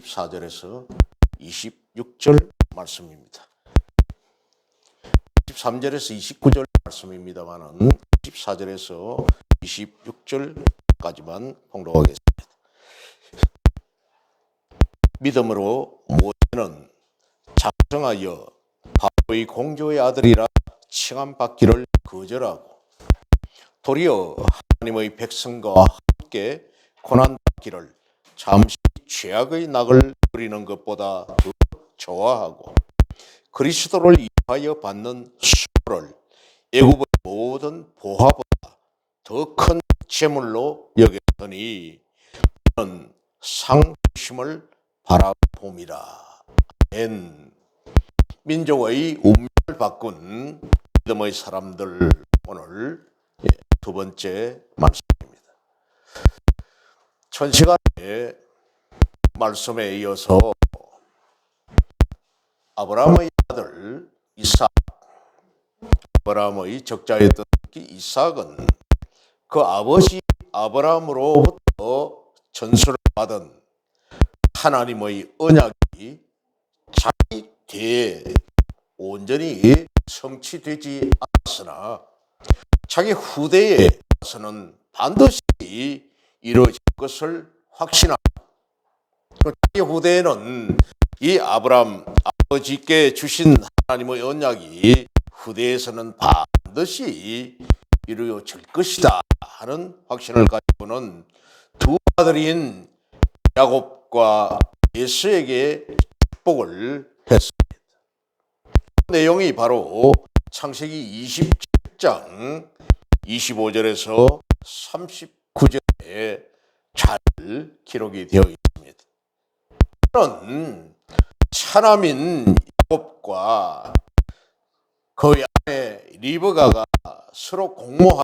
24절에서 26절 말씀입니다. 23절에서 29절 말씀입니다만은 24절에서 26절까지만 봉독하겠습니다. 믿음으로 모세는 작정하여 바로의 공주의 아들이라 칭함받기를 거절하고 도리어 하나님의 백성과 함께 고난받기를 잠시 죄악의 낙을 누리는 것보다 더 좋아하고 그리스도를 위하여 받는 수고를 애굽의 모든 보화보다 더 큰 재물로 여겼더니 그는 상심을 바라봅니다. 아멘. 민족의 운명을 바꾼 믿음의 사람들, 오늘 두 번째 말씀입니다. 천시간의 말씀에 이어서 아브라함의 아들 이삭, 아브라함의 적자였던 이삭은 그 아버지 아브라함으로부터 전수를 받은 하나님의 언약이 자기 뒤에 온전히 성취되지 않았으나 자기 후대에 와서는 반드시 이루어질 것을 확신하고 자기 후대에는 이 아브라함 아버지께 주신 하나님의 언약이 후대에서는 반드시 이루어질 것이다 하는 확신을 가지고는 두 아들인 야곱과 에서에게 축복을 했습니다. 그 내용이 바로 창세기 27장 25절에서 39절에 잘 기록이 되어 있습니다. 그는 차남인 야곱과 그의 아내 리브가가 서로 공모하면서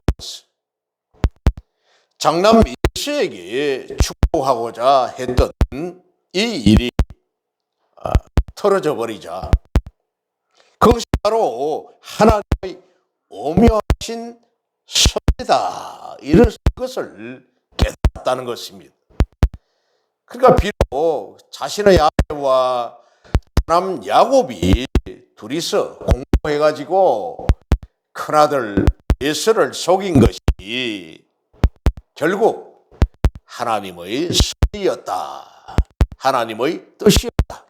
장남 에서에게 축복하고자 했던 이 일이 털어져 버리자 그것이 바로 하나님의 오묘하신 섭리다 이런 것을 깨닫다는 것입니다. 그러니까 비록 자신의 아내와 남 야곱이 둘이서 공모해가지고 큰아들 에서를 속인 것이 결국 하나님의 섭리였다. 하나님의 뜻이었다.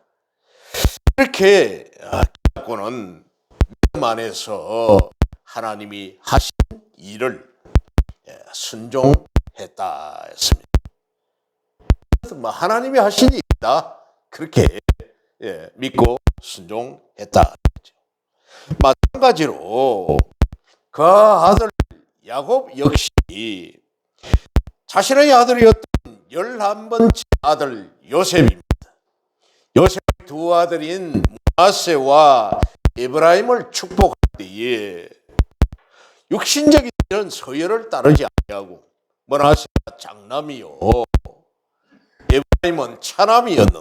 이렇게 깨닫고는 믿음 안에서 하나님이 하신 일을 순종했다 했습니다. 하나님이 하신 일이다 그렇게 믿고 순종했다. 마찬가지로 그 아들 야곱 역시 자신의 아들이었던 11번째 아들 요셉입니다. 요셉의 두 아들인 므낫세와 에브라임을 축복할 때에 육신적인 서열을 따르지 아니하고 므낫세가 장남이요 에브라임은 차남이었는데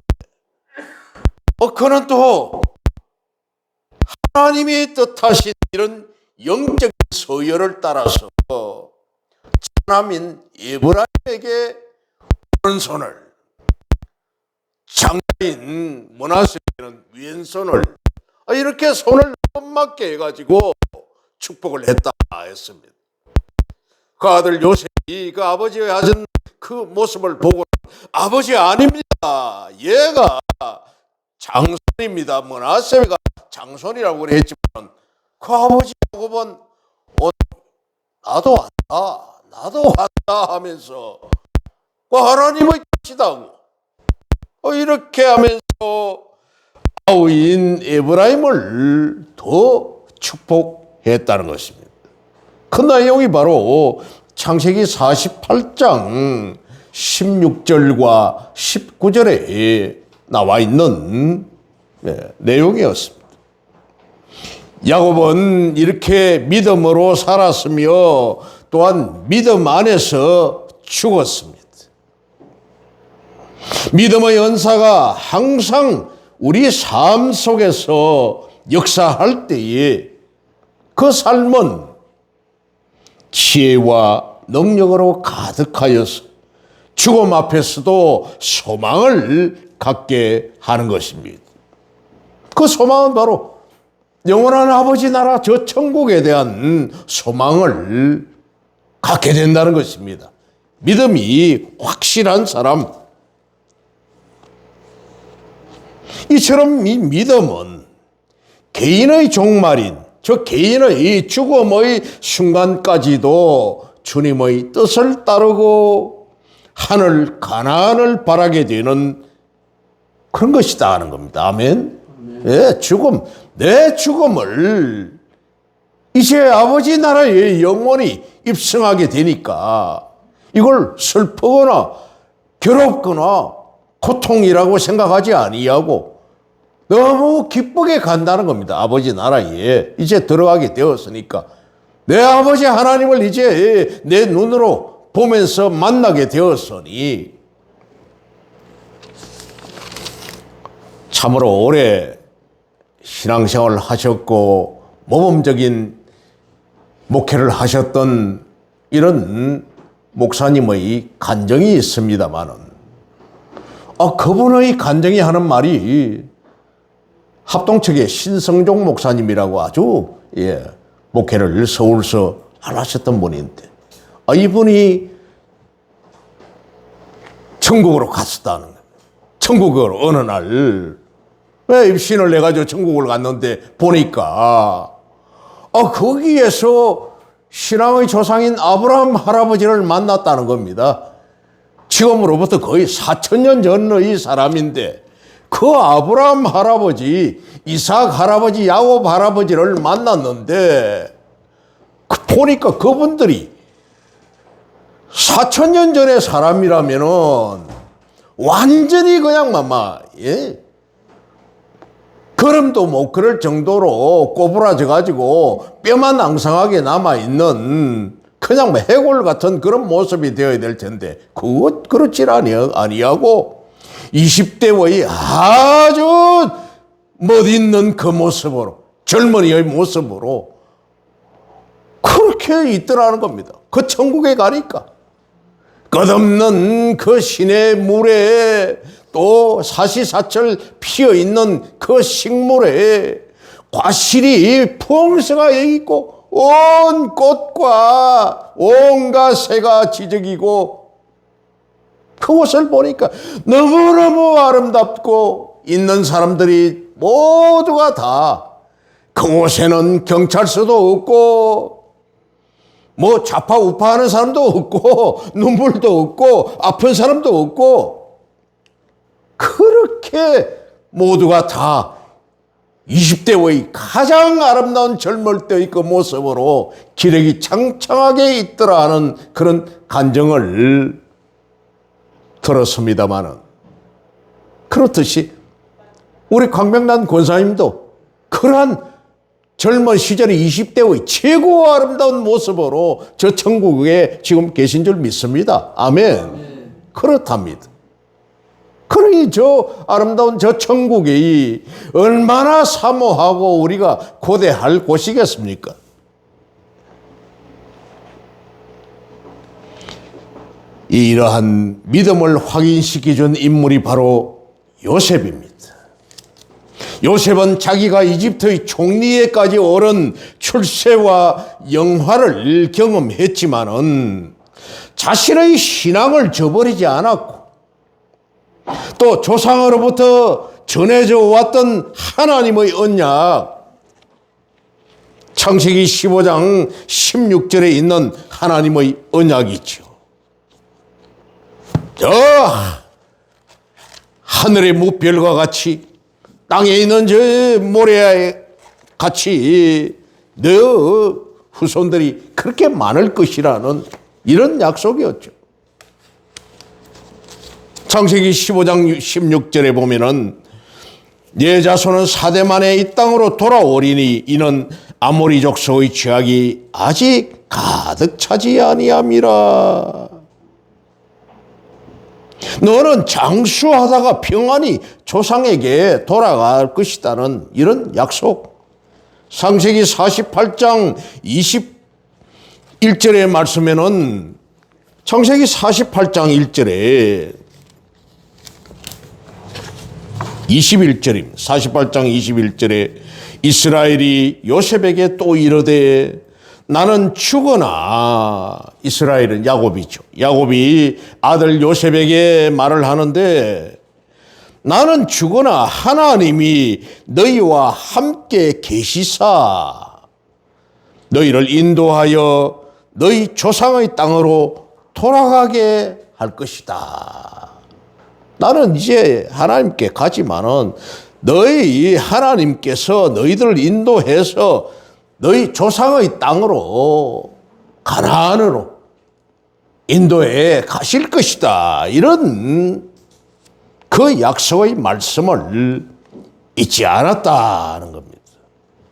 그는 또 하나님이 뜻하신 이런 영적인 서열을 따라서 차남인 에브라임에게 오른손을 장자인 므낫세에게는 왼손을 이렇게 손을 맞게 해가지고 축복을 했다 했습니다. 그 아들 요셉이 그 아버지가 하신 그 모습을 보고 아버지 아닙니다. 얘가 장손입니다. 므낫세가 장손이라고 그랬지만 그 아버지 야곱은 나도 왔다 하면서 하나님의 뜻이다고 이렇게 하면서 아우인 에브라임을 더 축복했다는 것입니다. 그 내용이 바로 창세기 48장 16절과 19절에 나와 있는 내용이었습니다. 야곱은 이렇게 믿음으로 살았으며 또한 믿음 안에서 죽었습니다. 믿음의 은사가 항상 우리 삶 속에서 역사할 때에 그 삶은 지혜와 능력으로 가득하여서 죽음 앞에서도 소망을 갖게 하는 것입니다. 그 소망은 바로 영원한 아버지 나라 저 천국에 대한 소망을 갖게 된다는 것입니다. 믿음이 확실한 사람. 이처럼 이 믿음은 개인의 종말인 저 개인의 죽음의 순간까지도 주님의 뜻을 따르고 하늘 가나안을 바라게 되는 그런 것이다 하는 겁니다. 아멘. 예, 죽음, 내 죽음을 이제 아버지 나라에 영원히 입성하게 되니까 이걸 슬프거나 괴롭거나 고통이라고 생각하지 아니하고 너무 기쁘게 간다는 겁니다. 아버지 나라에 이제 들어가게 되었으니까 내 아버지 하나님을 이제 내 눈으로 보면서 만나게 되었으니 참으로 오래 신앙생활을 하셨고 모범적인 목회를 하셨던 이런 목사님의 간증이 있습니다만은 그분의 간증이 하는 말이 합동측의 신성종 목사님이라고 아주 목회를 서울서 하셨던 분인데 이분이 천국으로 갔었다는 거예요. 천국을 어느 날 입신을 내가지고 천국을 갔는데 보니까 거기에서 신앙의 조상인 아브라함 할아버지를 만났다는 겁니다. 지금으로부터 거의 4,000년 전의 사람인데 그 아브라함 할아버지, 이삭 할아버지, 야곱 할아버지를 만났는데 보니까 그분들이 4,000년 전의 사람이라면은 완전히 그냥 걸음도 못 걸을 정도로 꼬부라져 가지고 뼈만 앙상하게 남아있는 그냥 해골 같은 그런 모습이 되어야 될 텐데 그렇지 아니하고 20대의 아주 멋있는 그 모습으로 젊은이의 모습으로 그렇게 있더라는 겁니다. 그 천국에 가니까 끝없는 그 시내 물에 또 사시사철 피어있는 그 식물에 과실이 풍성하게 있고 온 꽃과 온갖 새가 지저귀고 그곳을 보니까 너무너무 아름답고 있는 사람들이 모두가 다 그곳에는 경찰서도 없고 좌파우파하는 사람도 없고 눈물도 없고 아픈 사람도 없고 그렇게 모두가 다 20대의 가장 아름다운 젊을 때의 그 모습으로 기력이 창창하게 있더라 하는 그런 간증을 들었습니다마는 그렇듯이 우리 광명단 권사님도 그러한 젊은 시절의 20대의 최고 아름다운 모습으로 저 천국에 지금 계신 줄 믿습니다. 아멘. 그렇답니다. 그러니 저 아름다운 저 천국이 얼마나 사모하고 우리가 고대할 곳이겠습니까? 이러한 믿음을 확인시켜준 인물이 바로 요셉입니다. 요셉은 자기가 이집트의 총리에까지 오른 출세와 영화를 경험했지만은 자신의 신앙을 저버리지 않았고 또 조상으로부터 전해져 왔던 하나님의 언약, 창세기 15장 16절에 있는 하나님의 언약이죠. 저 하늘의 무별과 같이 땅에 있는 저 모래와 같이 너 후손들이 그렇게 많을 것이라는 이런 약속이었죠. 창세기 15장 16절에 보면은 네 자손은 4대 만에 이 땅으로 돌아오리니 이는 아모리 족속의 죄악이 아직 가득 차지 아니함이라. 너는 장수하다가 평안히 조상에게 돌아갈 것이다는 이런 약속. 창세기 48장 21절의 말씀에는 창세기 48장 1절에 21절입니다. 48장 21절에 이스라엘이 요셉에게 또 이르되 나는 죽으나, 이스라엘은 야곱이죠. 야곱이 아들 요셉에게 말을 하는데 나는 죽으나 하나님이 너희와 함께 계시사 너희를 인도하여 너희 조상의 땅으로 돌아가게 할 것이다. 나는 이제 하나님께 가지만은 너희 하나님께서 너희들을 인도해서 너희 조상의 땅으로, 가나안으로 인도해 가실 것이다. 이런 그 약속의 말씀을 잊지 않았다는 겁니다.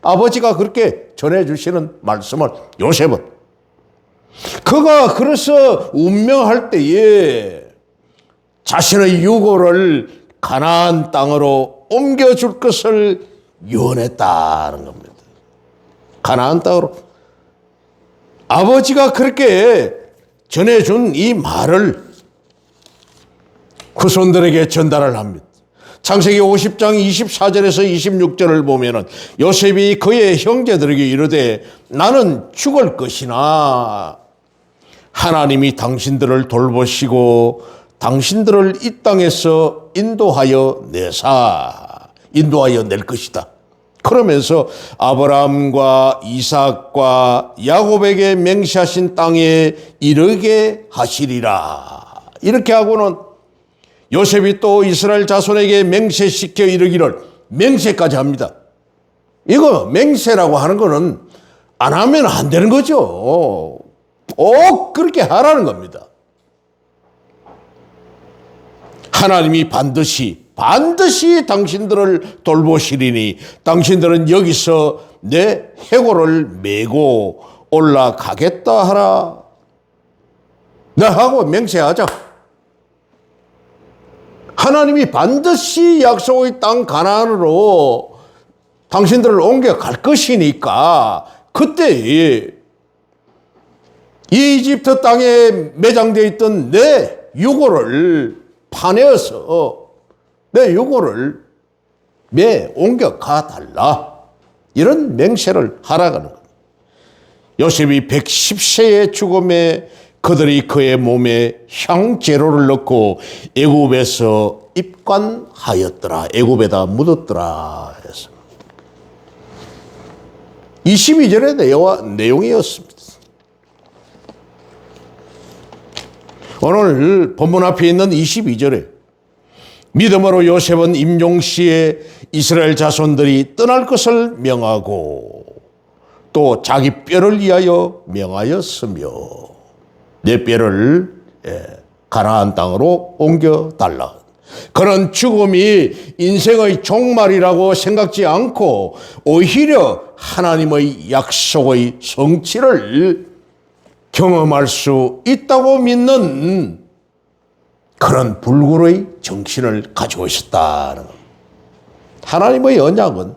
아버지가 그렇게 전해주시는 말씀을 요셉은, 그가 그래서 운명할 때에 자신의 유고를 가나안 땅으로 옮겨줄 것을 유언했다는 겁니다. 가나안 땅으로. 아버지가 그렇게 전해준 이 말을 후손들에게 전달을 합니다. 창세기 50장 24절에서 26절을 보면은 요셉이 그의 형제들에게 이르되 나는 죽을 것이나 하나님이 당신들을 돌보시고 당신들을 이 땅에서 인도하여 낼 것이다. 그러면서 아브라함과 이삭과 야곱에게 맹세하신 땅에 이르게 하시리라. 이렇게 하고는 요셉이 또 이스라엘 자손에게 맹세시켜 이르기를, 맹세까지 합니다. 이거 맹세라고 하는 거는 안 하면 안 되는 거죠. 꼭 그렇게 하라는 겁니다. 하나님이 반드시 당신들을 돌보시리니 당신들은 여기서 내 해골을 메고 올라가겠다 하라. 네, 하고 맹세하자. 하나님이 반드시 약속의 땅 가나안으로 당신들을 옮겨갈 것이니까 그때 이 이집트 땅에 매장되어 있던 내 유고를 파내어서 내 유고를 옮겨가 달라. 이런 맹세를 하라는 겁니다. 요셉이 110세의 죽음에 그들이 그의 몸에 향재료를 넣고 애굽에서 입관하였더라. 애굽에다 묻었더라 해서 22절의 내용이었습니다. 오늘 본문 앞에 있는 22절에 믿음으로 요셉은 임종시에 이스라엘 자손들이 떠날 것을 명하고 또 자기 뼈를 위하여 명하였으며 내 뼈를 가나안 땅으로 옮겨달라. 그런 죽음이 인생의 종말이라고 생각지 않고 오히려 하나님의 약속의 성취를 경험할 수 있다고 믿는 그런 불굴의 정신을 가지고 있었다는 겁니다. 하나님의 언약은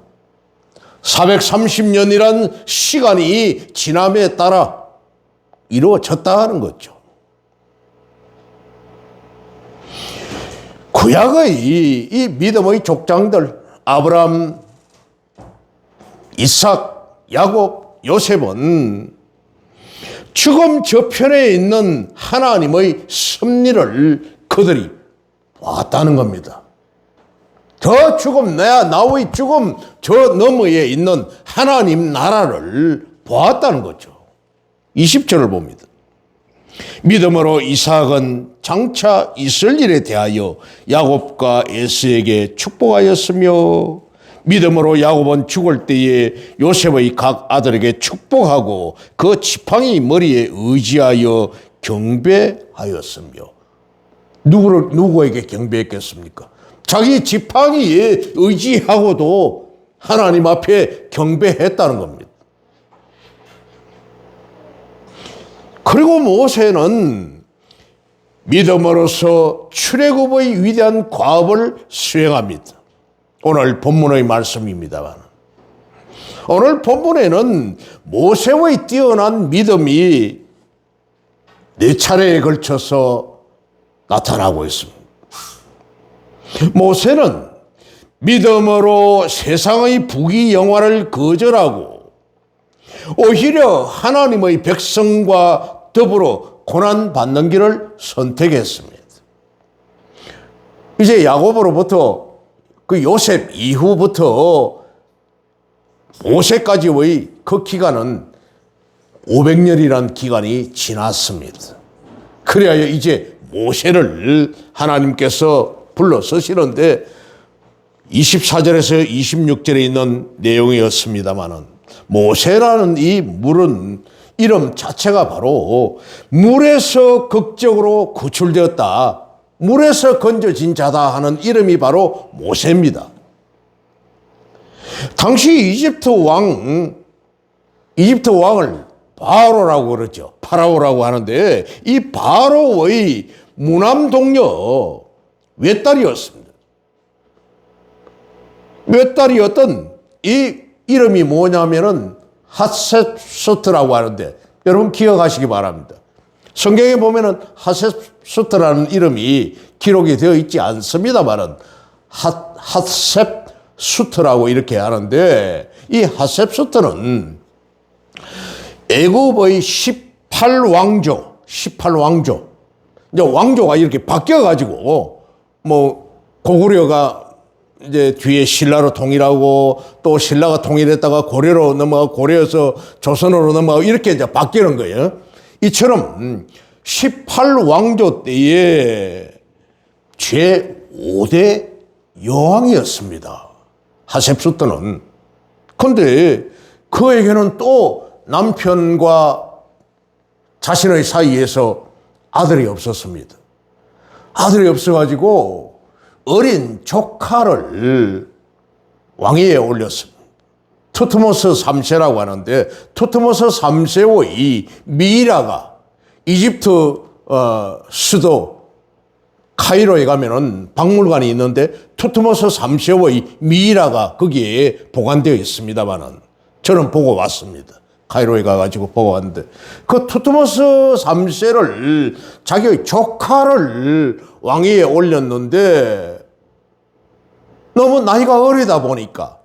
430년이란 시간이 지남에 따라 이루어졌다는 거죠. 구약의 이 믿음의 족장들 아브라함, 이삭, 야곱, 요셉은 죽음 저편에 있는 하나님의 섭리를 그들이 봤다는 겁니다. 저 죽음, 나의 죽음 저 너머에 있는 하나님 나라를 보았다는 거죠. 20절을 봅니다. 믿음으로 이삭은 장차 있을 일에 대하여 야곱과 에서에게 축복하였으며 믿음으로 야곱은 죽을 때에 요셉의 각 아들에게 축복하고 그 지팡이 머리에 의지하여 경배하였으며 누구에게 경배했겠습니까? 자기 지팡이에 의지하고도 하나님 앞에 경배했다는 겁니다. 그리고 모세는 믿음으로써 출애굽의 위대한 과업을 수행합니다. 오늘 본문의 말씀입니다만 오늘 본문에는 모세의 뛰어난 믿음이 4차례에 걸쳐서 나타나고 있습니다. 모세는 믿음으로 세상의 부귀영화를 거절하고 오히려 하나님의 백성과 더불어 고난받는 길을 선택했습니다. 이제 야곱으로부터 그 요셉 이후부터 모세까지의 그 기간은 500년이라는 기간이 지났습니다. 그래야 이제 모세를 하나님께서 불러 쓰시는데 24절에서 26절에 있는 내용이었습니다마는 모세라는 이 물은 이름 자체가 바로 물에서 극적으로 구출되었다, 물에서 건져진 자다 하는 이름이 바로 모세입니다. 당시 이집트 왕을 바로라고 그러죠. 파라오라고 하는데 이 바로의 무남동녀 외딸이었습니다. 외딸이었던 이 이름이 뭐냐면은 핫셉소트라고 하는데 여러분 기억하시기 바랍니다. 성경에 보면은 핫셉소트라는 이름이 기록이 되어 있지 않습니다만은 핫셉소트라고 이렇게 하는데 이 핫셉소트는 애굽의 18왕조 이제 왕조가 이렇게 바뀌어가지고 뭐 고구려가 이제 뒤에 신라로 통일하고 또 신라가 통일했다가 고려로 넘어가고 고려에서 조선으로 넘어가고 이렇게 이제 바뀌는 거예요. 이처럼 18왕조 때에 제5대 여왕이었습니다. 하셉수트는. 그런데 그에게는 또 남편과 자신의 사이에서 아들이 없었습니다. 아들이 없어가지고 어린 조카를 왕위에 올렸습니다. 투트모스 3세라고 하는데 투트모스 3세의 미이라가 이집트 수도 카이로에 가면은 박물관이 있는데 투트모스 3세의 미이라가 거기에 보관되어 있습니다만은 저는 보고 왔습니다. 카이로에 가가지고 보고 왔는데 그 투트모스 3세를 자기의 조카를 왕위에 올렸는데 너무 나이가 어리다 보니까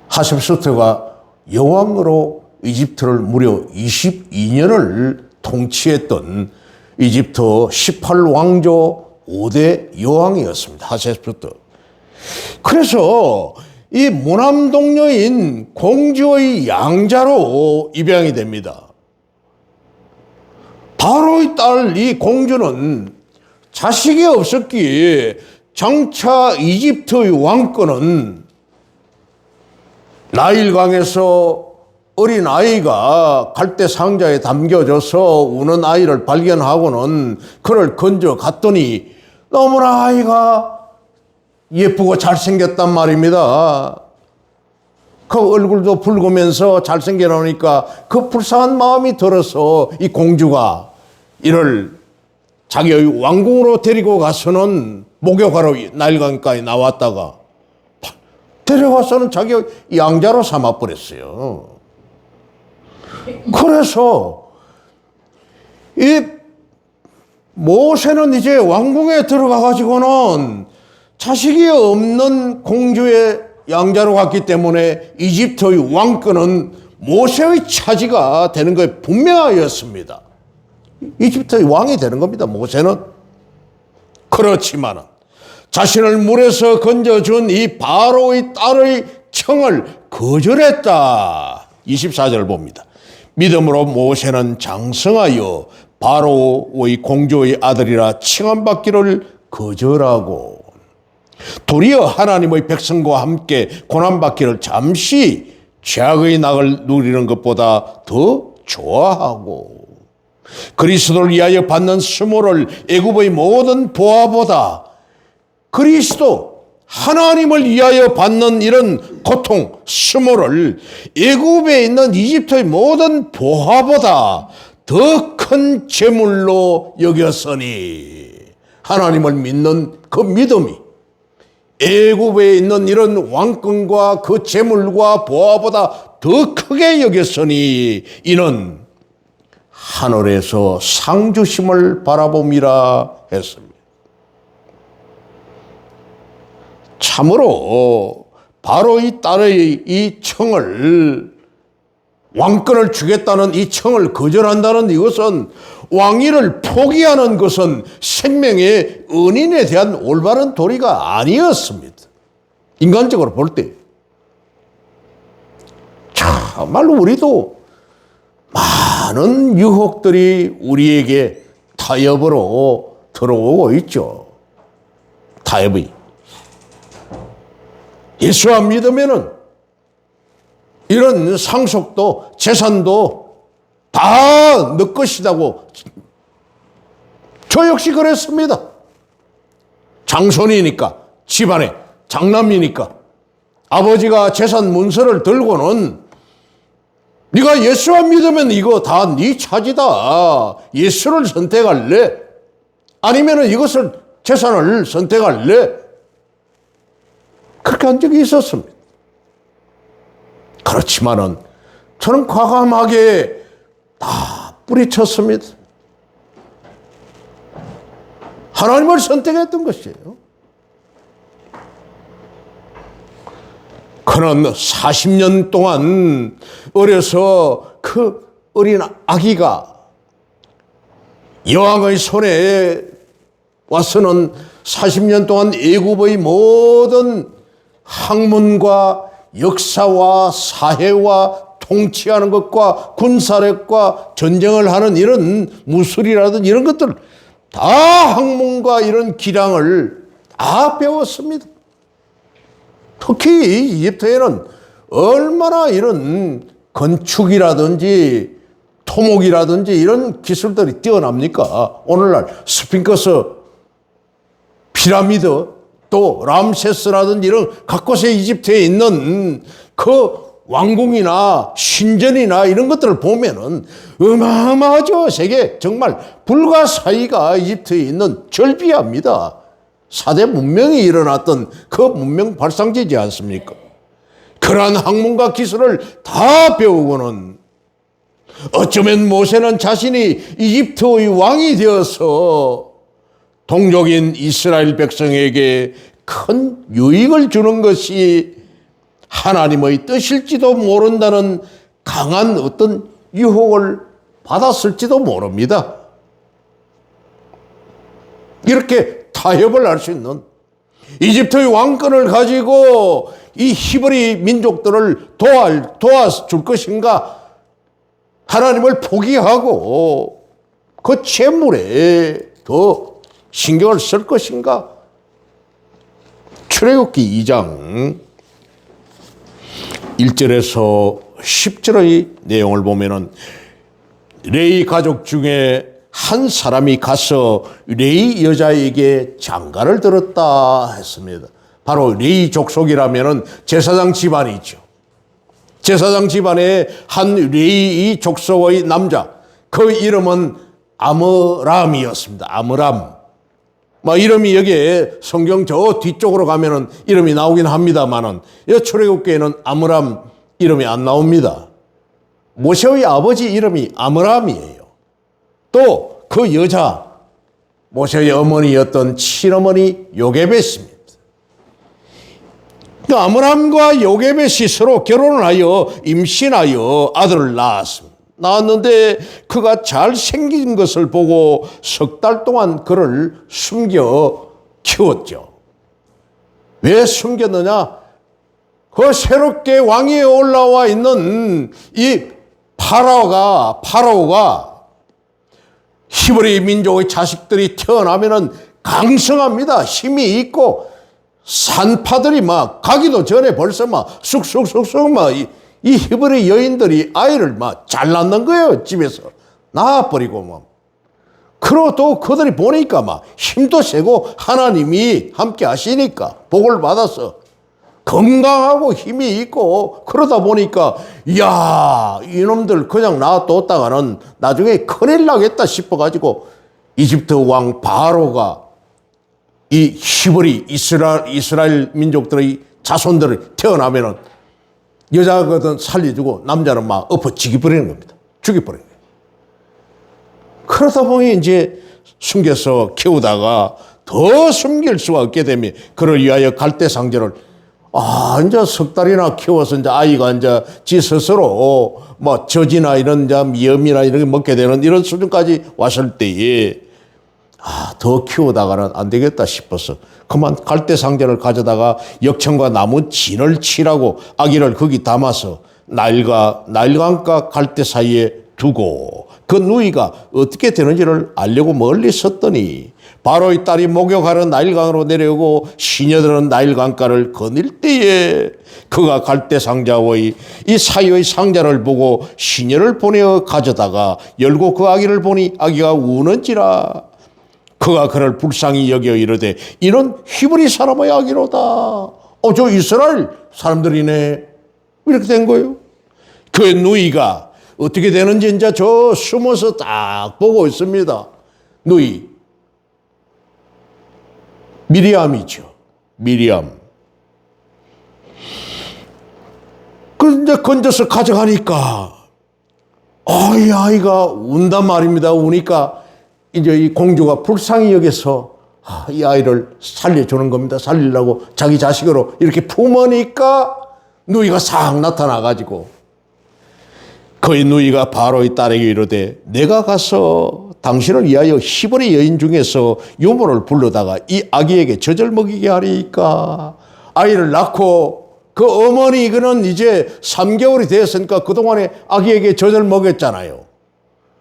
하셉수트가 여왕으로 이집트를 무려 22년을 통치했던 이집트 18왕조 5대 여왕이었습니다. 하셉수트. 그래서 이 무남동녀인 공주의 양자로 입양이 됩니다. 바로의 딸 이 공주는 자식이 없었기에 장차 이집트의 왕권은 나일강에서 어린 아이가 갈대 상자에 담겨져서 우는 아이를 발견하고는 그를 건져 갔더니 너무나 아이가 예쁘고 잘생겼단 말입니다. 그 얼굴도 붉으면서 잘생겨 나오니까 그 불쌍한 마음이 들어서 이 공주가 이를 자기의 왕궁으로 데리고 가서는 목욕하러 나일강가에 나왔다가 데려가서는 자기의 양자로 삼아버렸어요. 그래서 이 모세는 이제 왕궁에 들어가 가지고는 자식이 없는 공주의 양자로 갔기 때문에 이집트의 왕권은 모세의 차지가 되는 것이 분명하였습니다. 이집트의 왕이 되는 겁니다, 모세는. 그렇지만 자신을 물에서 건져준 이 바로의 딸의 청을 거절했다. 24절 봅니다. 믿음으로 모세는 장성하여 바로의 공주의 아들이라 칭함받기를 거절하고 도리어 하나님의 백성과 함께 고난받기를 잠시 죄악의 낙을 누리는 것보다 더 좋아하고 그리스도를 위하여 받는 수모를 애굽의 모든 보화보다 그리스도 하나님을 위하여 받는 이런 고통, 수모를 애굽에 있는 이집트의 모든 보화보다 더 큰 재물로 여겼으니 하나님을 믿는 그 믿음이 애굽에 있는 이런 왕권과 그 재물과 보화보다 더 크게 여겼으니 이는 하늘에서 상 주심을 바라봄이라 했습니다. 참으로 바로 이 딸의 이 청을, 왕권을 주겠다는 이 청을 거절한다는 이것은, 왕위를 포기하는 것은 생명의 은인에 대한 올바른 도리가 아니었습니다. 인간적으로 볼 때. 참말로 우리도 많은 유혹들이 우리에게 타협으로 들어오고 있죠. 타협이. 예수 안 믿으면은 이런 상속도 재산도 다 너 것이라고. 저 역시 그랬습니다. 장손이니까, 집안에 장남이니까 아버지가 재산 문서를 들고는 네가 예수 안 믿으면 이거 다 네 차지다. 예수를 선택할래? 아니면 이것을, 재산을 선택할래? 그렇게 한 적이 있었습니다. 그렇지만은 저는 과감하게 다 뿌리쳤습니다. 하나님을 선택했던 것이에요. 그는 40년 동안 어려서 그 어린 아기가 여왕의 손에 와서는 40년 동안 애굽의 모든 학문과 역사와 사회와 통치하는 것과 군사력과 전쟁을 하는 이런 무술이라든 이런 것들 다 학문과 이런 기량을 다 배웠습니다. 특히 이집트에는 얼마나 이런 건축이라든지 토목이라든지 이런 기술들이 뛰어납니까? 오늘날 스핑크스, 피라미드, 또 람세스라든지 이런 각곳에 이집트에 있는 그 왕궁이나 신전이나 이런 것들을 보면은 어마어마하죠. 세계 정말 불가사의가 이집트에 있는 절비합니다. 4대 문명이 일어났던 그 문명 발상지지 않습니까? 그러한 학문과 기술을 다 배우고는 어쩌면 모세는 자신이 이집트의 왕이 되어서 동족인 이스라엘 백성에게 큰 유익을 주는 것이 하나님의 뜻일지도 모른다는 강한 어떤 유혹을 받았을지도 모릅니다. 이렇게 타협을 할 수 있는 이집트의 왕권을 가지고 이 히브리 민족들을 도와줄 것인가? 하나님을 포기하고 그 재물에 더 신경을 쓸 것인가? 출애굽기 2장 1절에서 10절의 내용을 보면은 레위 가족 중에 한 사람이 가서 레위 여자에게 장가를 들었다 했습니다. 바로 레위 족속이라면은 제사장 집안이죠. 제사장 집안의 한 레위 족속의 남자, 그 이름은 아므람이었습니다. 아므람. 이름이 여기에 성경 저 뒤쪽으로 가면은 이름이 나오긴 합니다만은 이 출애굽기에는 아므람 이름이 안 나옵니다. 모세의 아버지 이름이 아므람이에요. 또 그 여자, 모세의 어머니였던 친어머니 요게벳입니다. 아므람과 요게벳이 서로 결혼을 하여 임신하여 아들을 낳았습니다. 낳았는데 그가 잘생긴 것을 보고 석 달 동안 그를 숨겨 키웠죠. 왜 숨겼느냐? 그 새롭게 왕위에 올라와 있는 이 파라오가 히브리 민족의 자식들이 태어나면은 강성합니다. 힘이 있고 산파들이 막 가기도 전에 벌써 막 쑥쑥쑥쑥 이 히브리 여인들이 아이를 막 잘 낳는 거예요. 집에서 낳아버리고 막. 그리고 또 그들이 보니까 막 힘도 세고 하나님이 함께 하시니까 복을 받아서 건강하고 힘이 있고 그러다 보니까 이야 이놈들 그냥 놔뒀다가는 나중에 큰일 나겠다 싶어가지고 이집트 왕 바로가 이 히브리 이스라엘 민족들의 자손들을 태어나면은 여자거든 살려주고 남자는 막 엎어치기 버리는 겁니다. 죽여버리는 거예요. 그러다 보니 이제 숨겨서 키우다가 더 숨길 수가 없게 되면 그를 위하여 갈대상제를 이제 석 달이나 키워서 이제 아이가 이제 지 스스로 뭐 젖이나 이런 이제 미염이나 이런 게 먹게 되는 이런 수준까지 왔을 때에 더 키우다가는 안 되겠다 싶어서 그만 갈대상제를 가져다가 역청과 나무 진을 칠하고 아기를 거기 담아서 나일강과 갈대 사이에 두고 그 누이가 어떻게 되는지를 알려고 멀리 섰더니 바로의 딸이 목욕하러 나일강으로 내려오고 시녀들은 나일강가를 거닐 때에 그가 갈대상자의 이 사이의 상자를 보고 시녀를 보내어 가져다가 열고 그 아기를 보니 아기가 우는지라. 그가 그를 불쌍히 여겨 이르되 이는 히브리 사람의 아기로다. 저 이스라엘 사람들이네. 이렇게 된 거예요. 그 누이가 어떻게 되는지 이제 저 숨어서 딱 보고 있습니다. 누이 미리암이죠. 미리암. 그 이제 건져서 가져가니까 이 아이가 운단 말입니다. 우니까 이제 이 공주가 불쌍히 여겨서 이 아이를 살려주는 겁니다. 살리려고 자기 자식으로 이렇게 품으니까 누이가 싹 나타나가지고 그의 누이가 바로의 딸에게 이르되 내가 가서 당신을 위하여 히브리 여인 중에서 유모를 불러다가 이 아기에게 젖을 먹이게 하리까. 아이를 낳고 그 어머니 그는 이제 3개월이 되었으니까 그동안에 아기에게 젖을 먹였잖아요.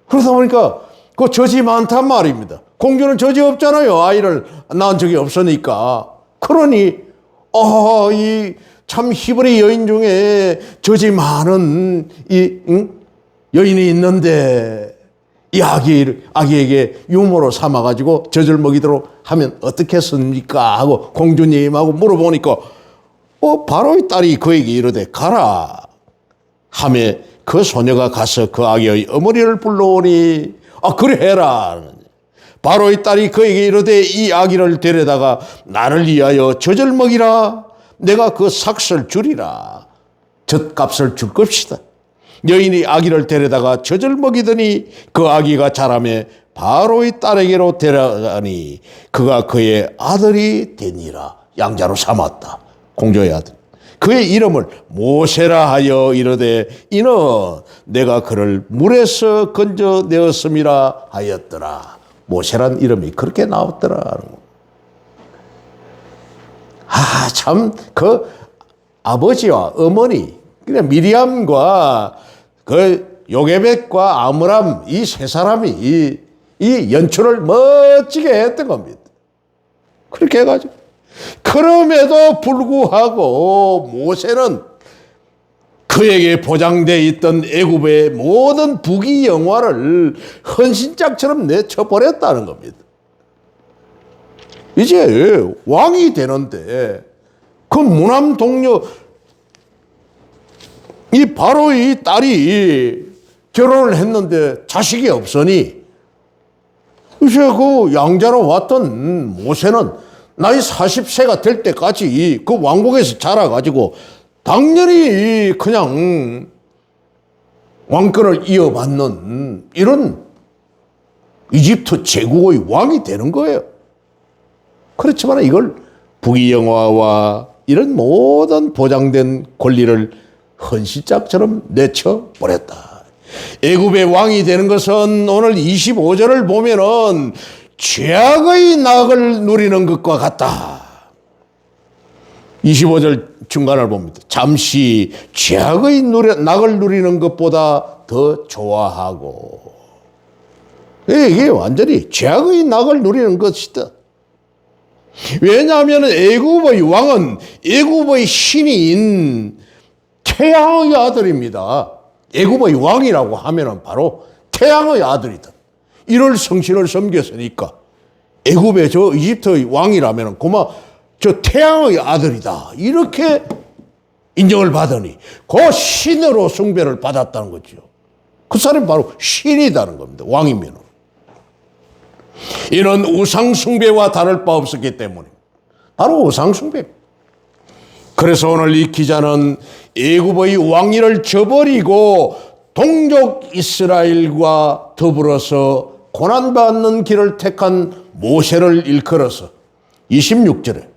그러다 보니까 그 젖이 많단 말입니다. 공주는 젖이 없잖아요. 아이를 낳은 적이 없으니까. 그러니 이 참 히브리 여인 중에 젖이 많은 여인이 있는데 이 아기에게 유모로 삼아가지고 젖을 먹이도록 하면 어떻겠습니까? 하고 공주님하고 물어보니까 바로의 딸이 그에게 이르되 가라 하며 그 소녀가 가서 그 아기의 어머니를 불러오니 그래 해라. 바로의 딸이 그에게 이르되 이 아기를 데려다가 나를 위하여 젖을 먹이라. 내가 그 삭슬 주리라. 젖값을 줄 것이다. 여인이 아기를 데려다가 젖을 먹이더니 그 아기가 자라매 바로의 딸에게로 데려가니 그가 그의 아들이 되니라. 양자로 삼았다. 공주의 아들. 그의 이름을 모세라 하여 이르되 이는 내가 그를 물에서 건져내었음이라 하였더라. 모세란 이름이 그렇게 나왔더라. 참 그 아버지와 어머니 그냥 미리암과 그 요게벳과 아므람 이 세 사람이 이 연출을 멋지게 했던 겁니다. 그렇게 해가지고 그럼에도 불구하고 모세는 그에게 보장되어 있던 애굽의 모든 부귀 영화를 헌신짝처럼 내쳐버렸다는 겁니다. 이제 왕이 되는데 그 무남 동료 이 바로 이 딸이 결혼을 했는데 자식이 없으니 이제 그 양자로 왔던 모세는 나이 40세가 될 때까지 그 왕국에서 자라가지고 당연히 그냥 왕권을 이어받는 이런 이집트 제국의 왕이 되는 거예요. 그렇지만 이걸 부귀영화와 이런 모든 보장된 권리를 헌시짝처럼 내쳐버렸다. 애굽의 왕이 되는 것은 오늘 25절을 보면은 죄악의 낙을 누리는 것과 같다. 25절 중간을 봅니다. 잠시 죄악의 낙을 누리는 것보다 더 좋아하고. 이게 완전히 죄악의 낙을 누리는 것이다. 왜냐하면 애굽의 왕은 애굽의 신인 태양의 아들입니다. 애굽의 왕이라고 하면 바로 태양의 아들이다. 이럴 성신을 섬겼으니까 애굽의 저 이집트의 왕이라면 그만 저 태양의 아들이다. 이렇게 인정을 받으니 그 신으로 숭배를 받았다는 거죠. 그 사람이 바로 신이다는 겁니다. 왕이면. 이런 우상숭배와 다를 바 없었기 때문에 바로 우상숭배. 그래서 오늘 이 기자는 애굽의 왕위를 저버리고 동족 이스라엘과 더불어서 고난받는 길을 택한 모세를 일컬어서 26절에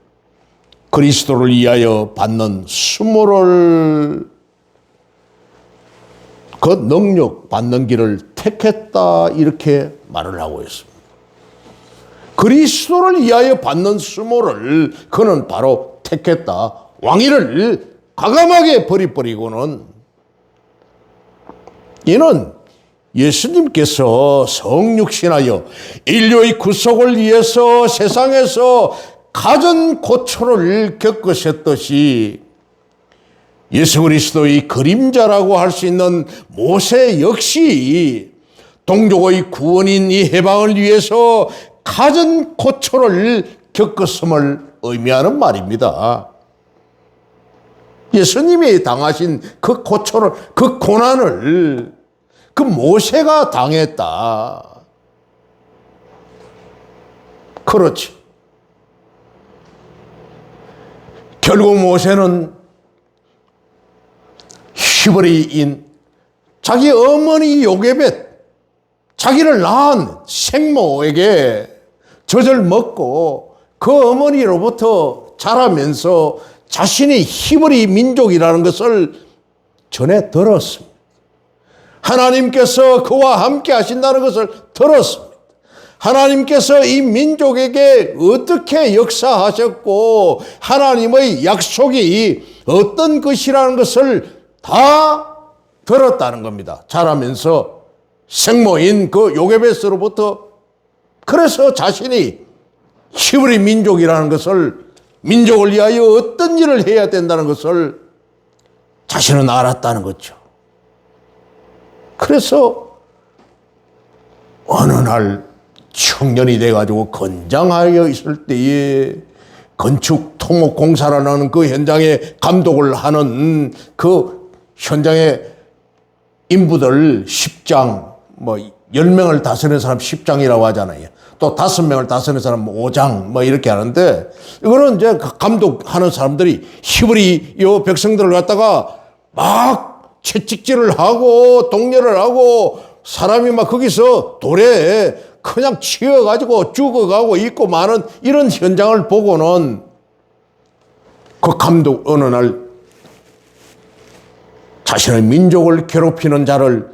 그리스도를 위하여 받는 수모를 그 능력 받는 길을 택했다 이렇게 말을 하고 있습니다. 그리스도를 위하여 받는 수모를 그는 바로 택했다. 왕위를 과감하게 버리고는 이는 예수님께서 성육신하여 인류의 구속을 위해서 세상에서 가전 고초를 겪으셨듯이 예수 그리스도의 그림자라고 할 수 있는 모세 역시 동족의 구원인 이 해방을 위해서 가전 고초를 겪었음을 의미하는 말입니다. 예수님이 당하신 그 고초를, 그 고난을 그 모세가 당했다. 그렇지. 결국 모세는 히브리인 자기 어머니 요게벳, 자기를 낳은 생모에게 젖을 먹고 그 어머니로부터 자라면서 자신이 히브리 민족이라는 것을 전해 들었습니다. 하나님께서 그와 함께 하신다는 것을 들었습니다. 하나님께서 이 민족에게 어떻게 역사하셨고 하나님의 약속이 어떤 것이라는 것을 다 들었다는 겁니다. 자라면서 생모인 그 요게벳으로부터. 그래서 자신이 히브리 민족이라는 것을, 민족을 위하여 어떤 일을 해야 된다는 것을 자신은 알았다는 거죠. 그래서 어느 날 청년이 돼가지고 건장하여 있을 때에 건축 토목 공사라는 그 현장에 감독을 하는 그 현장의 인부들 10장, 뭐 10명을 다스리는 사람 10장이라고 하잖아요. 또 5명을 다스리는 사람 5장 뭐 이렇게 하는데, 이거는 이제 감독하는 사람들이 히브리 요 백성들을 갖다가 막 채찍질을 하고 동렬을 하고 사람이 막 거기서 돌에 그냥 치여가지고 죽어가고 있고 많은 이런 현장을 보고는 그 감독 어느 날 자신의 민족을 괴롭히는 자를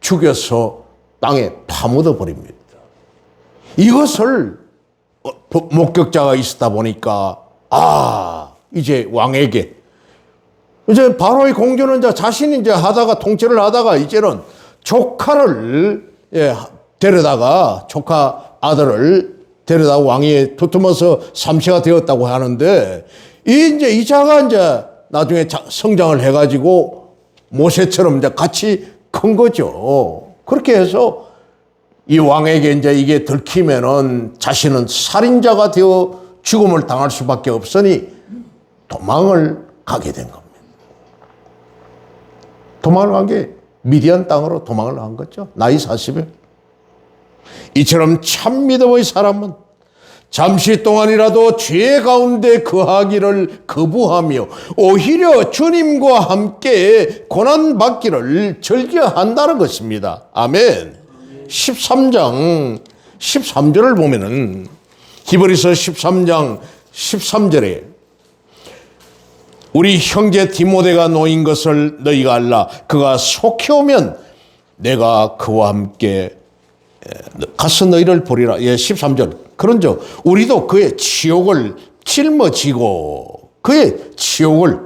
죽여서 땅에 파묻어 버립니다. 이것을 목격자가 있었다 보니까 이제 왕에게 이제 바로의 공주는 이제 자신이 이제 하다가 통치를 하다가 이제는 조카를 데려다가 조카 아들을 데려다가 왕위에 두tum어서 삼세가 되었다고 하는데 이제 이자가 이제 나중에 성장을 해가지고 모세처럼 이제 같이 큰 거죠. 그렇게 해서 이 왕에게 이제 이게 들키면은 자신은 살인자가 되어 죽음을 당할 수밖에 없으니 도망을 가게 된 겁니다. 도망을 간 게 미디안 땅으로 도망을 간 거죠. 나이 40에. 이처럼 참 믿음의 사람은 잠시 동안이라도 죄 가운데 거하기를 거부하며 오히려 주님과 함께 고난받기를 즐겨한다는 것입니다. 아멘. 13장 13절을 보면은 히브리서 13장 13절에 우리 형제 디모데가 놓인 것을 너희가 알라. 그가 속히 오면 내가 그와 함께 가서 너희를 보리라. 13절. 그런즉 우리도 그의 치욕을 짊어지고 그의 치욕을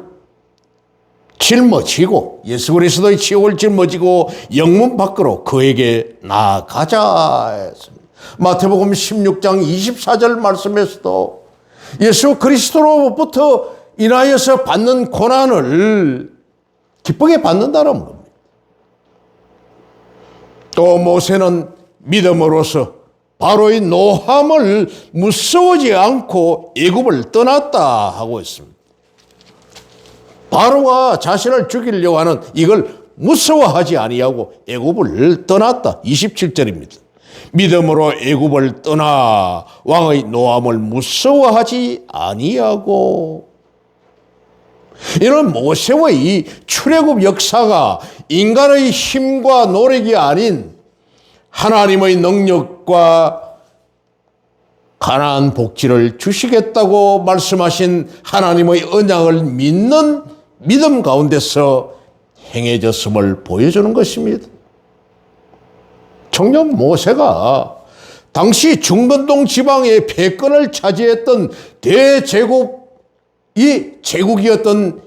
짊어지고 예수 그리스도의 치욕을 짊어지고 영문 밖으로 그에게 나아가자. 마태복음 16장 24절 말씀에서도 예수 그리스도로부터 인하여서 받는 고난을 기쁘게 받는다는 겁니다. 또 모세는 믿음으로써 바로의 노함을 무서워하지 않고 애굽을 떠났다 하고 있습니다. 바로가 자신을 죽이려고 하는 이걸 무서워하지 아니하고 애굽을 떠났다. 27절입니다. 믿음으로 애굽을 떠나 왕의 노함을 무서워하지 아니하고. 이는 모세의 출애굽 역사가 인간의 힘과 노력이 아닌 하나님의 능력과 축복과 가나안 복지를 주시겠다고 말씀하신 하나님의 언약을 믿는 믿음 가운데서 행해졌음을 보여주는 것입니다. 청년 모세가 당시 중건동 지방의 패권을 차지했던 제국이었던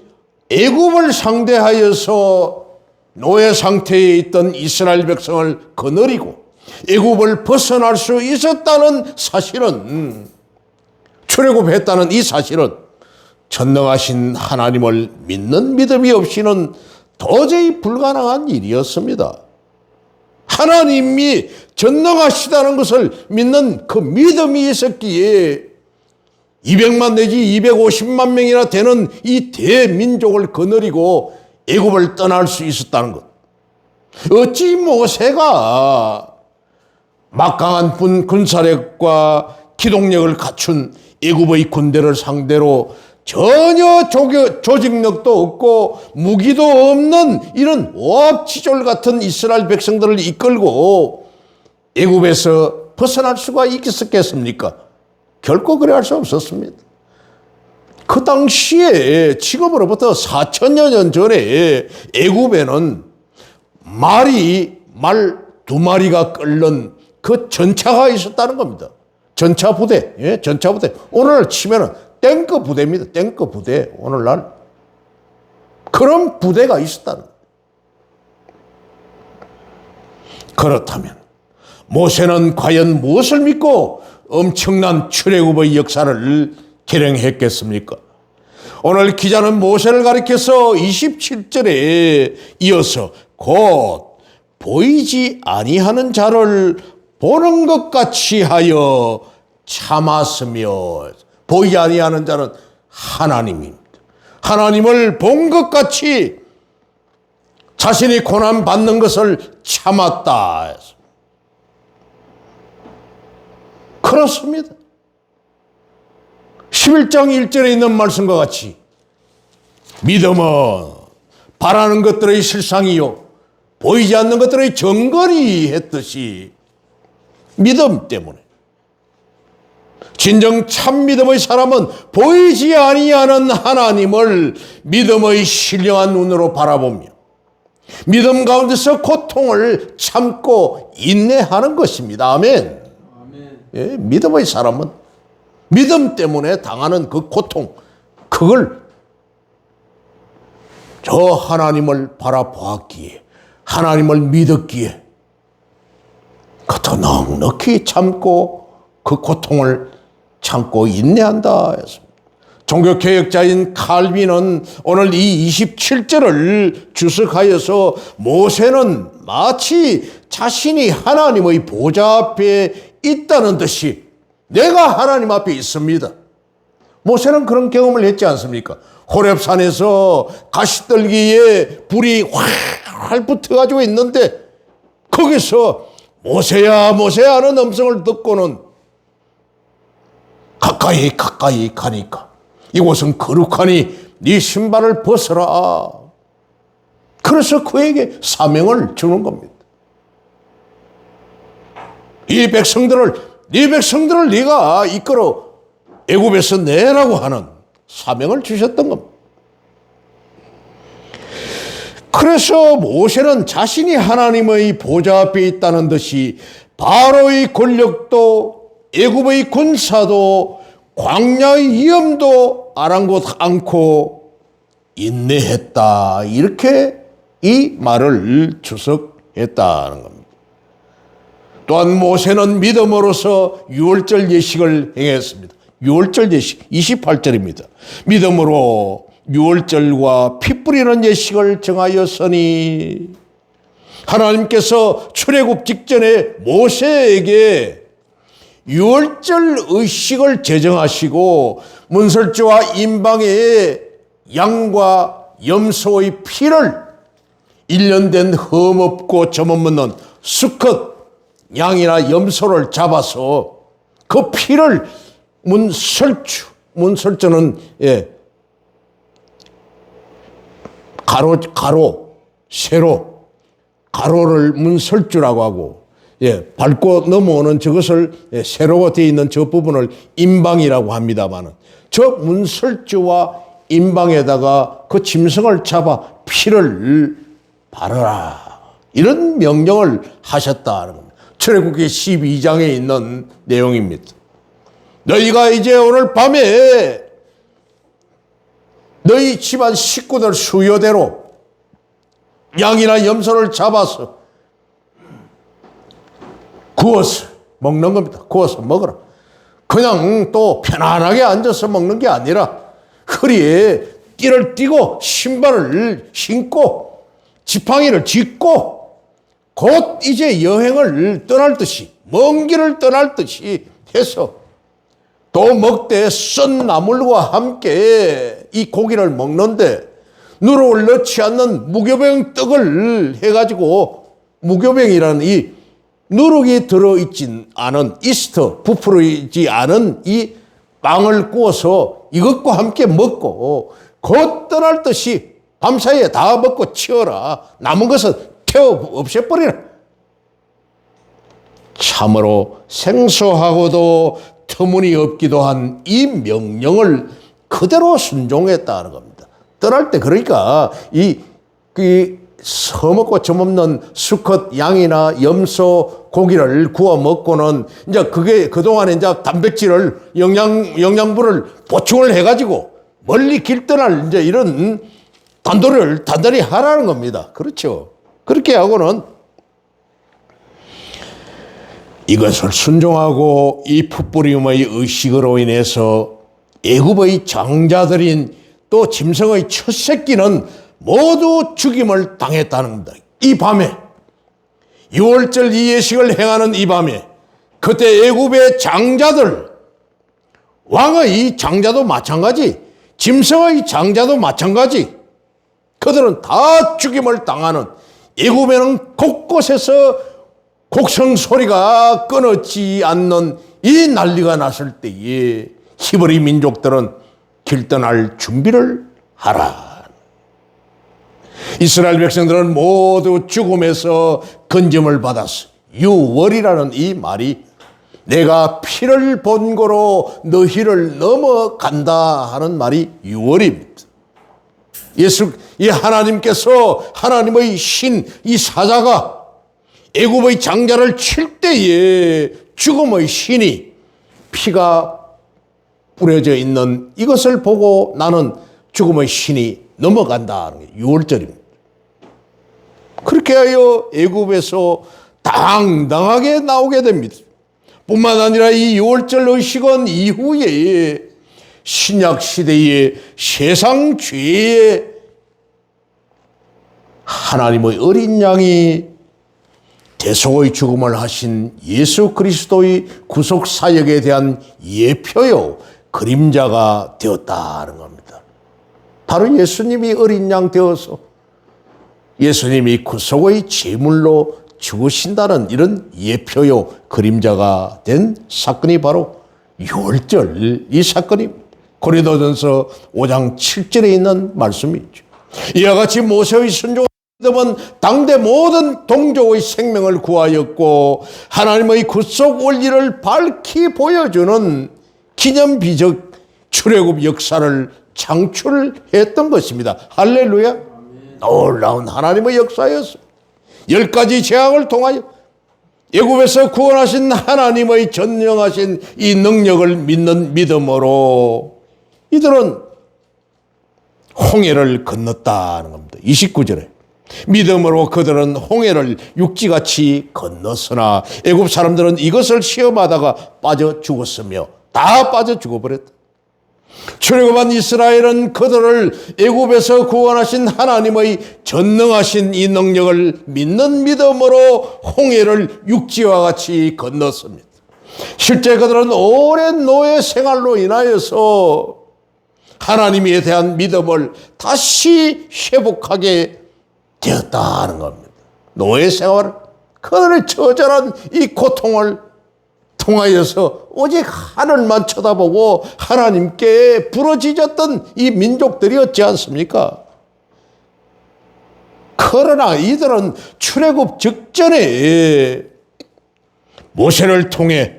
애굽을 상대하여서 노예 상태에 있던 이스라엘 백성을 거느리고 애굽을 벗어날 수 있었다는 사실은, 출애굽했다는 이 사실은 전능하신 하나님을 믿는 믿음이 없이는 도저히 불가능한 일이었습니다. 하나님이 전능하시다는 것을 믿는 그 믿음이 있었기에 200만 내지 250만 명이나 되는 이 대민족을 거느리고 애굽을 떠날 수 있었다는 것. 어찌 모세가 막강한 군사력과 기동력을 갖춘 애굽의 군대를 상대로 전혀 조직력도 없고 무기도 없는 이런 오합지졸 같은 이스라엘 백성들을 이끌고 애굽에서 벗어날 수가 있겠습니까? 결코 그래 할 수 없었습니다. 그 당시에 지금으로부터 4천여 년 전에 애굽에는 말 2마리가 끓는 그 전차가 있었다는 겁니다. 전차 부대, 전차 부대. 오늘날 치면은 탱크 부대입니다. 탱크 부대. 오늘날 그런 부대가 있었다는 겁니다. 그렇다면 모세는 과연 무엇을 믿고 엄청난 출애굽의 역사를 결행했겠습니까? 오늘 기자는 모세를 가리켜서 27절에 이어서 곧 보이지 아니하는 자를 보는 것 같이 하여 참았으며, 보이지 아니하는 자는 하나님입니다. 하나님을 본 것 같이 자신이 고난 받는 것을 참았다. 그렇습니다. 11장 1절에 있는 말씀과 같이 믿음은 바라는 것들의 실상이요 보이지 않는 것들의 정거리 했듯이 믿음 때문에 진정 참 믿음의 사람은 보이지 아니하는 하나님을 믿음의 신령한 눈으로 바라보며 믿음 가운데서 고통을 참고 인내하는 것입니다. 아멘. 예, 믿음의 사람은 믿음 때문에 당하는 그 고통, 그걸 저 하나님을 바라보았기에, 하나님을 믿었기에 그것도 넉넉히 참고 그 고통을 참고 인내한다 했습니다. 종교개혁자인 칼빈은 오늘 이 27절을 주석하여서 모세는 마치 자신이 하나님의 보좌 앞에 있다는 듯이 내가 하나님 앞에 있습니다. 모세는 그런 경험을 했지 않습니까? 호렙산에서 가시떨기에 불이 활활 붙어가지고 있는데 거기서 모세야 모세야 하는 음성을 듣고는 가까이 가니까 이곳은 거룩하니 네 신발을 벗어라. 그래서 그에게 사명을 주는 겁니다. 네 백성들을 네가 이끌어 애굽에서 내라고 하는 사명을 주셨던 겁니다. 그래서 모세는 자신이 하나님의 보좌 앞에 있다는 듯이 바로의 권력도 애굽의 군사도 광야의 위험도 아랑곳 않고 인내했다. 이렇게 이 말을 주석했다는 겁니다. 또한 모세는 믿음으로서 유월절 예식을 행했습니다. 유월절 예식 28절입니다. 믿음으로 유월절과 피 뿌리는 예식을 정하였으니 하나님께서 출애굽 직전에 모세에게 유월절 의식을 제정하시고 문설주와 임방에 양과 염소의 피를 1년 된 흠없고 점 없는 수컷 양이나 염소를 잡아서 그 피를 문설주는 가로 세로 가로를 문설주라고 하고 밟고 넘어오는 저것을 세로가 되어 있는 저 부분을 임방이라고 합니다만은 저 문설주와 임방에다가 그 짐승을 잡아 피를 바르라. 이런 명령을 하셨다는 겁니다. 출애굽기 12장에 있는 내용입니다. 너희가 이제 오늘 밤에 너희 집안 식구들 수요대로 양이나 염소를 잡아서 구워서 먹는 겁니다. 구워서 먹어라. 그냥 또 편안하게 앉아서 먹는 게 아니라 허리에 띠를 띠고 신발을 신고 지팡이를 짚고 곧 이제 여행을 떠날 듯이 먼 길을 떠날 듯이 해서 또 먹되 썬 나물과 함께 이 고기를 먹는데 누룩을 넣지 않는 무교병 떡을 해가지고 무교병이라는 이 누룩이 들어있진 않은 이스트 부풀어있지 않은 이 빵을 구워서 이것과 함께 먹고 곧 떠날 듯이 밤사이에 다 먹고 치워라. 남은 것은 태워 없애버리라. 참으로 생소하고도 터무니없기도 한 이 명령을 그대로 순종했다는 겁니다. 떠날 때 그러니까 이 서먹고 점없는 수컷 양이나 염소 고기를 구워 먹고는 이제 그게 그동안에 이제 단백질을 영양분을 보충을 해가지고 멀리 길 떠날 이제 이런 단도를 단단히 하라는 겁니다. 그렇죠. 그렇게 하고는 이것을 순종하고 이 풋뿌림의 의식으로 인해서 애굽의 장자들인 또 짐승의 첫 새끼는 모두 죽임을 당했다는 겁니다. 이 밤에 6월절 이 예식을 행하는 이 밤에 그때 애굽의 장자들 왕의 장자도 마찬가지 짐승의 장자도 마찬가지 그들은 다 죽임을 당하는 애굽에는 곳곳에서 곡성 소리가 끊어지지 않는 이 난리가 났을 때에 히브리 민족들은 길 떠날 준비를 하라. 이스라엘 백성들은 모두 죽음에서 건짐을 받았어. 유월이라는 이 말이 내가 피를 본고로 너희를 넘어간다 하는 말이 유월입니다. 이 하나님께서 하나님의 신, 이 사자가 애굽의 장자를 칠 때에 죽음의 신이 피가 뿌려져 있는 이것을 보고 나는 죽음의 신이 넘어간다는 게 6월절입니다. 그렇게 하여 애굽에서 당당하게 나오게 됩니다. 뿐만 아니라 이 6월절 의식은 이후에 신약 시대의 세상 죄에 하나님의 어린 양이 대속의 죽음을 하신 예수 그리스도의 구속 사역에 대한 예표요 그림자가 되었다는 겁니다. 바로 예수님이 어린 양 되어서 예수님이 구속의 제물로 죽으신다는 이런 예표요 그림자가 된 사건이 바로 유월절 이 사건입니다. 고린도전서 5장 7절에 있는 말씀이죠. 이와 같이 모세의 순종은 당대 모든 동족의 생명을 구하였고 하나님의 구속 원리를 밝히 보여주는 기념비적 출애굽 역사를 창출했던 것입니다. 할렐루야. 놀라운 하나님의 역사였습니다. 10가지 재앙을 통하여 애굽에서 구원하신 하나님의 전능하신 이 능력을 믿는 믿음으로 이들은 홍해를 건넜다는 겁니다. 29절에 믿음으로 그들은 홍해를 육지같이 건넜으나 애굽 사람들은 이것을 시험하다가 빠져 죽었으며 다 빠져 죽어버렸다. 출애굽한 이스라엘은 그들을 애굽에서 구원하신 하나님의 전능하신 이 능력을 믿는 믿음으로 홍해를 육지와 같이 건넜습니다. 실제 그들은 오랜 노예 생활로 인하여서 하나님에 대한 믿음을 다시 회복하게 되었다는 겁니다. 노예 생활, 그들의 처절한 이 고통을 통하여서 오직 하늘만 쳐다보고 하나님께 부러지졌던 이 민족들이었지 않습니까? 그러나 이들은 출애굽 직전에 모세를 통해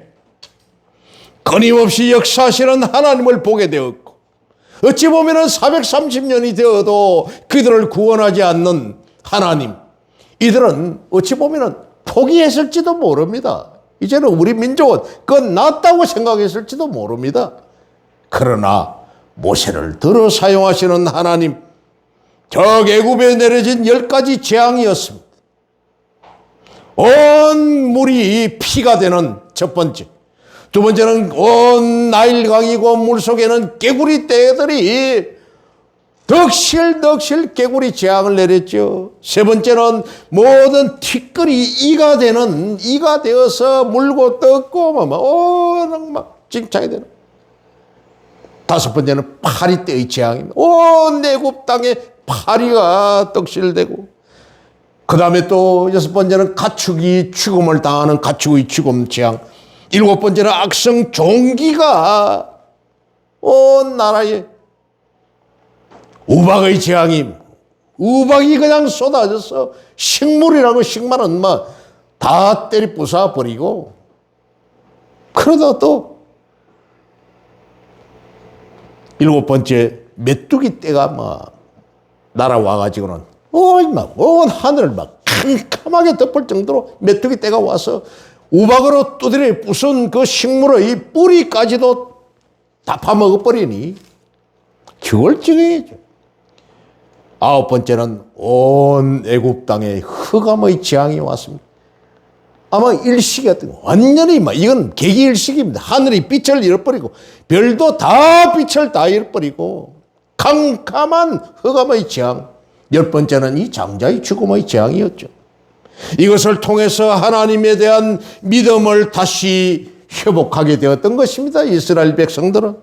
끊임없이 역사하시는 하나님을 보게 되었고, 어찌 보면 430년이 되어도 그들을 구원하지 않는 하나님, 이들은 어찌 보면 포기했을지도 모릅니다. 이제는 우리 민족은 끝났다고 생각했을지도 모릅니다. 그러나 모세를 들어 사용하시는 하나님, 저 애굽에 내려진 10가지 재앙이었습니다. 온 물이 피가 되는 첫 번째, 두 번째는 온 나일강이고 물속에는 개구리 떼들이 덕실덕실 개구리 재앙을 내렸죠. 세 번째는 모든 티끌이 이가 되어서 물고 떴고 막 찡창이 되는. 다섯 번째는 파리떼의 재앙입니다. 온 애굽 땅에 파리가 떡실되고, 그 다음에 또 여섯 번째는 가축이 죽음을 당하는 가축의 죽음 재앙, 일곱 번째는 악성 종기가 온 나라에, 우박의 재앙임, 우박이 그냥 쏟아져서 식물이라고 식물은 막 다 때리 부숴버리고, 그러다 또 일곱 번째 메뚜기 떼가 막 날아와가지고는 온 하늘을 막 캄캄하게 덮을 정도로 메뚜기 떼가 와서 우박으로 두드려 부순 그 식물의 뿌리까지도 다 파먹어버리니 겨울증이죠. 아홉 번째는 온 애굽 땅에 흑암의 재앙이 왔습니다. 아마 일식이었던 거. 완전히 이건 개기일식입니다. 하늘이 빛을 잃어버리고 별도 다 빛을 다 잃어버리고 캄캄한 흑암의 재앙. 열 번째는 이 장자의 죽음의 재앙이었죠. 이것을 통해서 하나님에 대한 믿음을 다시 회복하게 되었던 것입니다. 이스라엘 백성들은.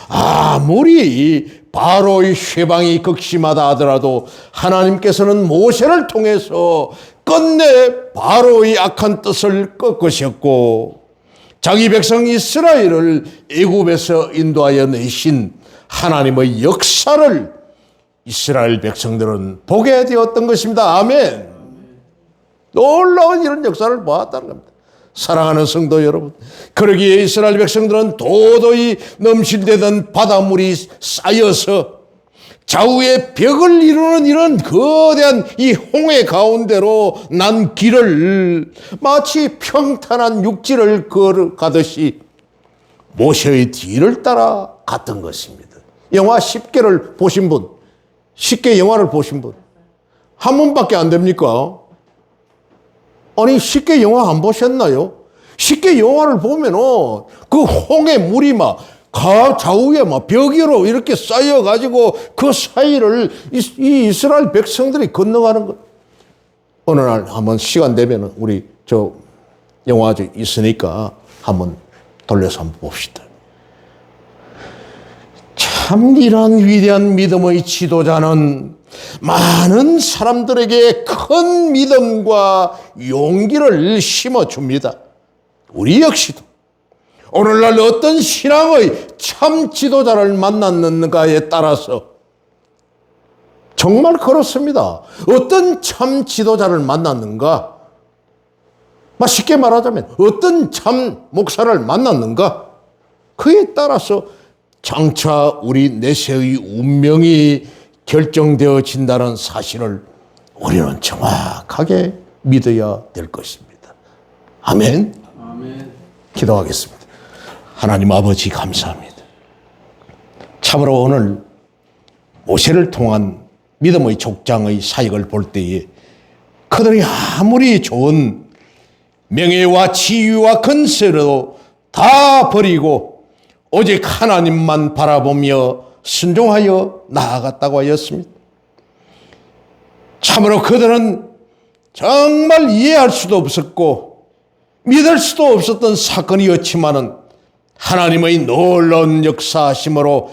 아무리 바로의 쇠방이 극심하다 하더라도 하나님께서는 모세를 통해서 끝내 바로의 악한 뜻을 꺾으셨고, 자기 백성 이스라엘을 애굽에서 인도하여 내신 하나님의 역사를 이스라엘 백성들은 보게 되었던 것입니다. 아멘. 놀라운 이런 역사를 보았다는 겁니다. 사랑하는 성도 여러분, 그러기에 이스라엘 백성들은 도저히 넘실대던 바닷물이 쌓여서 좌우에 벽을 이루는 이런 거대한 이 홍해 가운데로 난 길을 마치 평탄한 육지를 걸어가듯이 모세의 뒤를 따라 갔던 것입니다. 영화 10개를 보신 분, 10개 영화를 보신 분, 한 번밖에 안 됩니까? 아니, 10개 영화 안 보셨나요? 10개 영화를 보면은 그 홍해 물이 막 좌우에 막 벽으로 이렇게 쌓여가지고 그 사이를 이 이스라엘 백성들이 건너가는 것. 어느 날 한번 시간 되면은 우리 저 영화 있으니까 한번 돌려서 한번 봅시다. 참 이러한 위대한 믿음의 지도자는 많은 사람들에게 큰 믿음과 용기를 심어줍니다. 우리 역시도 오늘날 어떤 신앙의 참 지도자를 만났는가에 따라서 정말 그렇습니다. 어떤 참 지도자를 만났는가? 쉽게 말하자면 어떤 참 목사를 만났는가? 그에 따라서 장차 우리 내세의 운명이 결정되어진다는 사실을 우리는 정확하게 믿어야 될 것입니다. 아멘. 아멘. 기도하겠습니다. 하나님 아버지 감사합니다. 참으로 오늘 모세를 통한 믿음의 족장의 사역을 볼 때에 그들이 아무리 좋은 명예와 지위와 건세로 다 버리고 오직 하나님만 바라보며 순종하여 나아갔다고 하였습니다. 참으로 그들은 정말 이해할 수도 없었고 믿을 수도 없었던 사건이었지만은 하나님의 놀라운 역사하심으로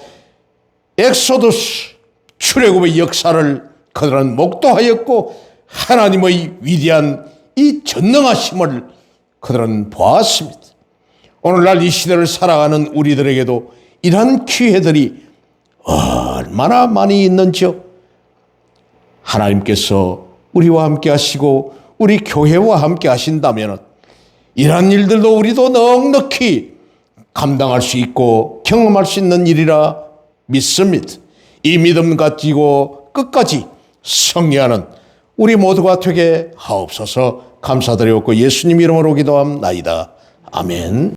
엑소더스 출애굽의 역사를 그들은 목도하였고 하나님의 위대한 이 전능하심을 그들은 보았습니다. 오늘날 이 시대를 살아가는 우리들에게도 이러한 기회들이 얼마나 많이 있는지요. 하나님께서 우리와 함께 하시고 우리 교회와 함께 하신다면 이러한 일들도 우리도 넉넉히 감당할 수 있고 경험할 수 있는 일이라 믿습니다. 이 믿음 가지고 끝까지 승리하는 우리 모두가 되게 하옵소서. 감사드리옵고 예수님 이름으로 기도함나이다. 아멘.